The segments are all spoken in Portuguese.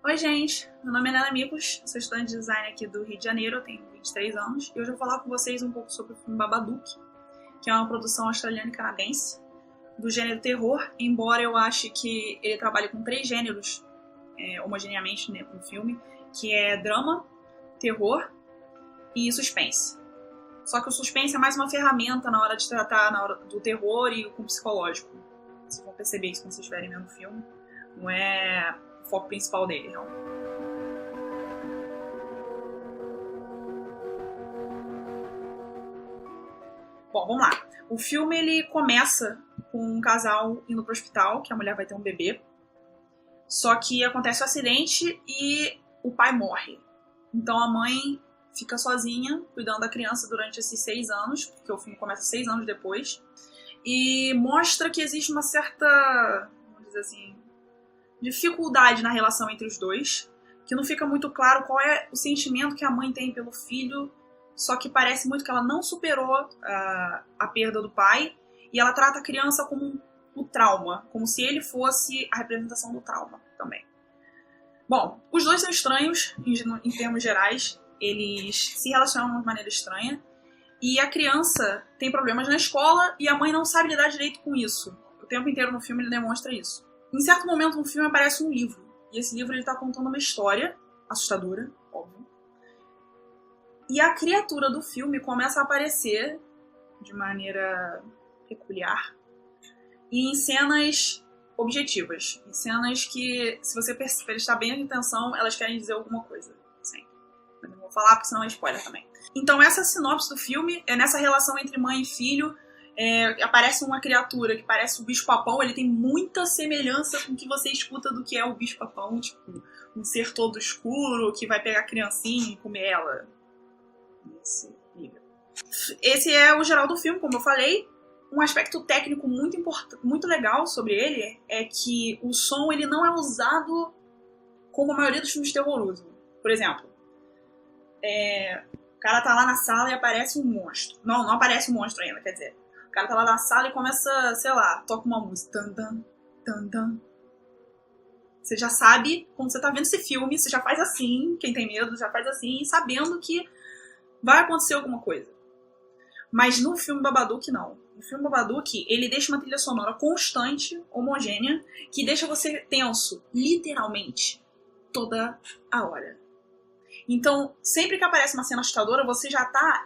Oi, gente. Meu nome é Nana Micos, sou estudante de design aqui do Rio de Janeiro, eu tenho 23 anos e hoje eu vou falar com vocês um pouco sobre o filme Babadook, que é uma produção australiana e canadense do gênero terror, embora eu ache que ele trabalhe com 3 gêneros homogeneamente no filme, que é drama, terror e suspense. Só que o suspense é mais uma ferramenta na hora de tratar do terror e com o psicológico. Vocês vão perceber isso quando vocês estiverem vendo o filme. Não é o foco principal dele, não. Bom, vamos lá. O filme ele começa com um casal indo pro hospital, que a mulher vai ter um bebê. Só que acontece um acidente e o pai morre. Então a mãe fica sozinha, cuidando da criança durante esses 6 anos, porque o filme começa 6 anos depois. E mostra que existe uma certa, vamos dizer assim, dificuldade na relação entre os dois, que não fica muito claro qual é o sentimento que a mãe tem pelo filho, só que parece muito que ela não superou a perda do pai, e ela trata a criança como o trauma, como se ele fosse a representação do trauma também. Bom, os dois são estranhos, em termos gerais, eles se relacionam de maneira estranha, e a criança tem problemas na escola e a mãe não sabe lidar direito com isso. O tempo inteiro no filme ele demonstra isso. Em certo momento no filme aparece um livro. E esse livro está contando uma história assustadora, óbvio. E a criatura do filme começa a aparecer de maneira peculiar. E em cenas objetivas. Em cenas que, se você prestar bem atenção, elas querem dizer alguma coisa. Sempre. Mas não vou falar porque senão é spoiler também. Então essa sinopse do filme é nessa relação entre mãe e filho. Aparece uma criatura que parece o bicho-papão, ele tem muita semelhança com o que você escuta do que é o bicho-papão, tipo, um ser todo escuro que vai pegar a criancinha e comer ela. Esse é o geral do filme, como eu falei. Um aspecto técnico muito legal sobre ele é que o som ele não é usado como a maioria dos filmes de terror usam. Por exemplo, o cara tá lá na sala e aparece um monstro. Não aparece um monstro ainda, quer dizer. O cara tá lá na sala e começa, sei lá, toca uma música. Tan, tan, tan. Você já sabe, quando você tá vendo esse filme, você já faz assim, quem tem medo já faz assim, sabendo que vai acontecer alguma coisa. Mas no filme Babadook, não. No filme Babadook, ele deixa uma trilha sonora constante, homogênea, que deixa você tenso, literalmente, toda a hora. Então, sempre que aparece uma cena assustadora, você já tá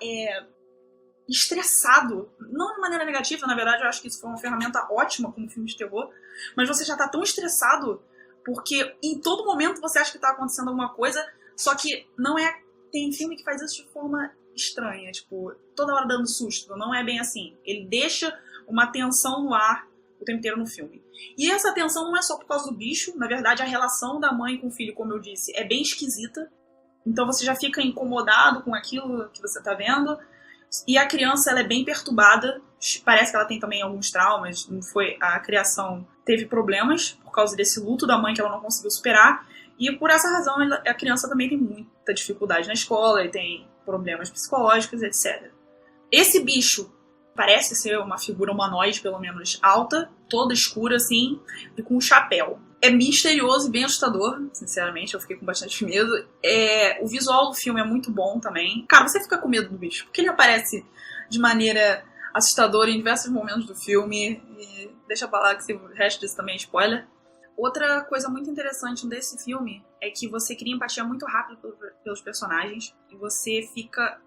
estressado, não de maneira negativa, na verdade eu acho que isso foi uma ferramenta ótima como filme de terror, mas você já tá tão estressado porque em todo momento você acha que tá acontecendo alguma coisa, só que não é, tem filme que faz isso de forma estranha, tipo, toda hora dando susto, não é bem assim, ele deixa uma tensão no ar o tempo inteiro no filme. E essa tensão não é só por causa do bicho, na verdade a relação da mãe com o filho, como eu disse, é bem esquisita, então você já fica incomodado com aquilo que você tá vendo. E a criança ela é bem perturbada, parece que ela tem também alguns traumas, a criação teve problemas por causa desse luto da mãe que ela não conseguiu superar, e por essa razão a criança também tem muita dificuldade na escola, e tem problemas psicológicos, etc. Esse bicho parece ser uma figura humanoide, pelo menos alta, toda escura assim, e com um chapéu. É misterioso e bem assustador, sinceramente, eu fiquei com bastante medo. O visual do filme é muito bom também. Cara, você fica com medo do bicho, porque ele aparece de maneira assustadora em diversos momentos do filme. E deixa pra lá que o resto disso também é spoiler. Outra coisa muito interessante desse filme é que você cria empatia muito rápido pelos personagens. E você fica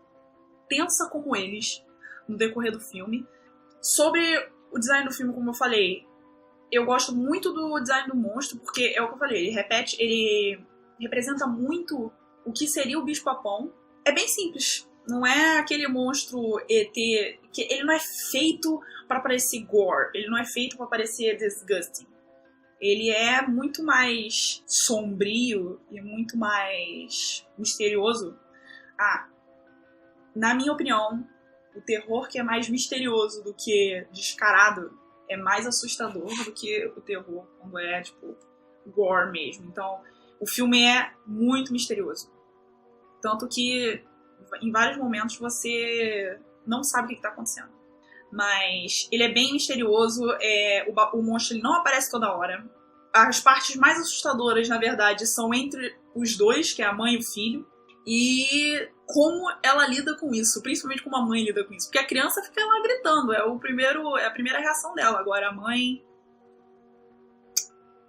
tensa como eles no decorrer do filme. Sobre o design do filme, como eu falei, eu gosto muito do design do monstro, porque é o que eu falei, ele representa muito o que seria o bicho-papão. É bem simples, não é aquele monstro ET, que ele não é feito para parecer gore, ele não é feito para parecer disgusting. Ele é muito mais sombrio e muito mais misterioso. Na minha opinião, o terror que é mais misterioso do que descarado é mais assustador do que o terror quando é, tipo, gore mesmo. Então, o filme é muito misterioso. Tanto que, em vários momentos, você não sabe o que está acontecendo. Mas ele é bem misterioso, o monstro ele não aparece toda hora. As partes mais assustadoras, na verdade, são entre os dois, que é a mãe e o filho, e como ela lida com isso, principalmente como a mãe lida com isso. Porque a criança fica lá gritando, é a primeira reação dela. Agora a mãe...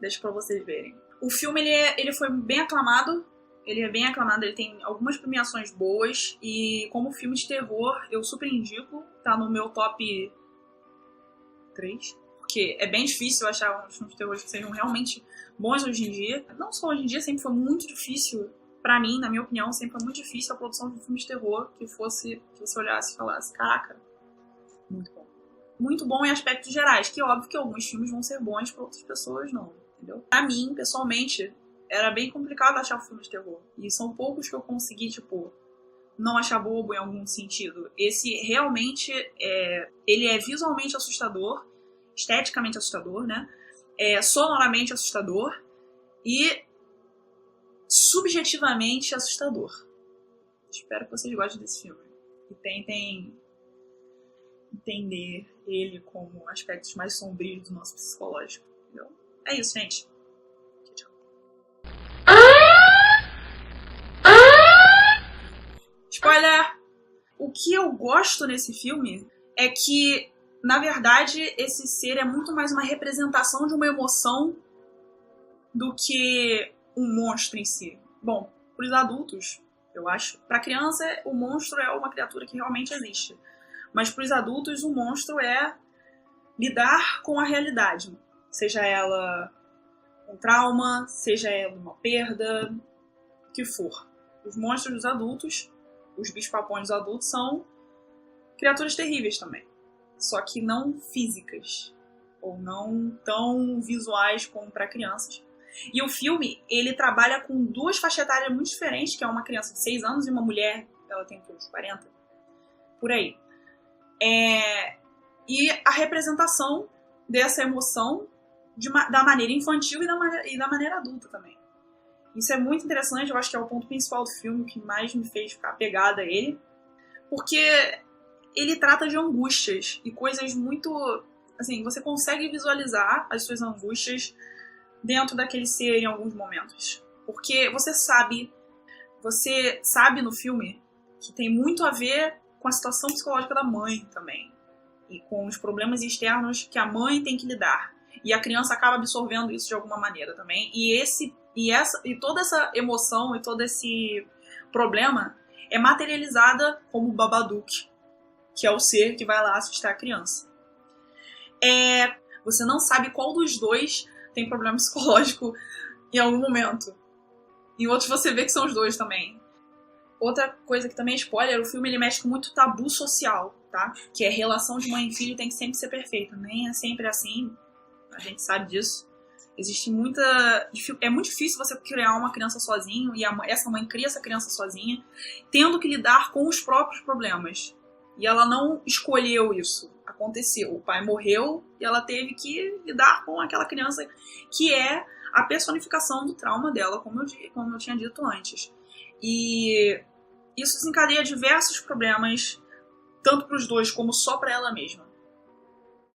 Deixa pra vocês verem. O filme, ele foi bem aclamado. Ele é bem aclamado, ele tem algumas premiações boas. E como filme de terror, eu super indico. Tá no meu top 3. Porque é bem difícil achar uns filmes de terror que sejam realmente bons hoje em dia. Não só hoje em dia, sempre foi muito difícil. Pra mim, na minha opinião, sempre foi muito difícil a produção de um filme de terror que você olhasse e falasse, caraca, muito bom. Muito bom em aspectos gerais, que é óbvio que alguns filmes vão ser bons pra outras pessoas não, entendeu? Pra mim, pessoalmente, era bem complicado achar um filme de terror. E são poucos que eu consegui, tipo, não achar bobo em algum sentido. Esse realmente, ele é visualmente assustador, esteticamente assustador, né? Sonoramente assustador e subjetivamente assustador. Espero que vocês gostem desse filme e tentem entender ele como aspectos mais sombrios do nosso psicológico. Entendeu? É isso, gente. Tchau. Spoiler! O que eu gosto nesse filme é que, na verdade, esse ser é muito mais uma representação de uma emoção do que um monstro em si. Bom, para os adultos, eu acho. Para criança, o monstro é uma criatura que realmente existe. Mas para os adultos, o monstro é lidar com a realidade. Seja ela um trauma, seja ela uma perda, o que for. Os monstros dos adultos, os bichos-papões dos adultos, são criaturas terríveis também. Só que não físicas. Ou não tão visuais como para crianças. E o filme, ele trabalha com duas faixas etárias muito diferentes, que é uma criança de 6 anos e uma mulher, ela tem uns 40, por aí. E a representação dessa emoção da maneira infantil e da maneira adulta também. Isso é muito interessante, eu acho que é o ponto principal do filme, que mais me fez ficar apegada a ele, porque ele trata de angústias e coisas muito... Assim, você consegue visualizar as suas angústias dentro daquele ser em alguns momentos. Porque você sabe no filme que tem muito a ver com a situação psicológica da mãe também. E com os problemas externos que a mãe tem que lidar. E a criança acaba absorvendo isso de alguma maneira também. E toda essa emoção e todo esse problema é materializada como o Babadook, que é o ser que vai lá assustar a criança. Você não sabe qual dos dois tem problema psicológico em algum momento. Em outros você vê que são os dois também. Outra coisa que também é spoiler, o filme ele mexe com muito tabu social, tá? Que é relação de mãe e filho tem que sempre ser perfeita. Nem é sempre assim, a gente sabe disso. Existe é muito difícil você criar uma criança sozinho e essa mãe cria essa criança sozinha, tendo que lidar com os próprios problemas. E ela não escolheu isso. Aconteceu. O pai morreu e ela teve que lidar com aquela criança que é a personificação do trauma dela, como eu tinha dito antes. E isso desencadeia diversos problemas, tanto para os dois como só para ela mesma.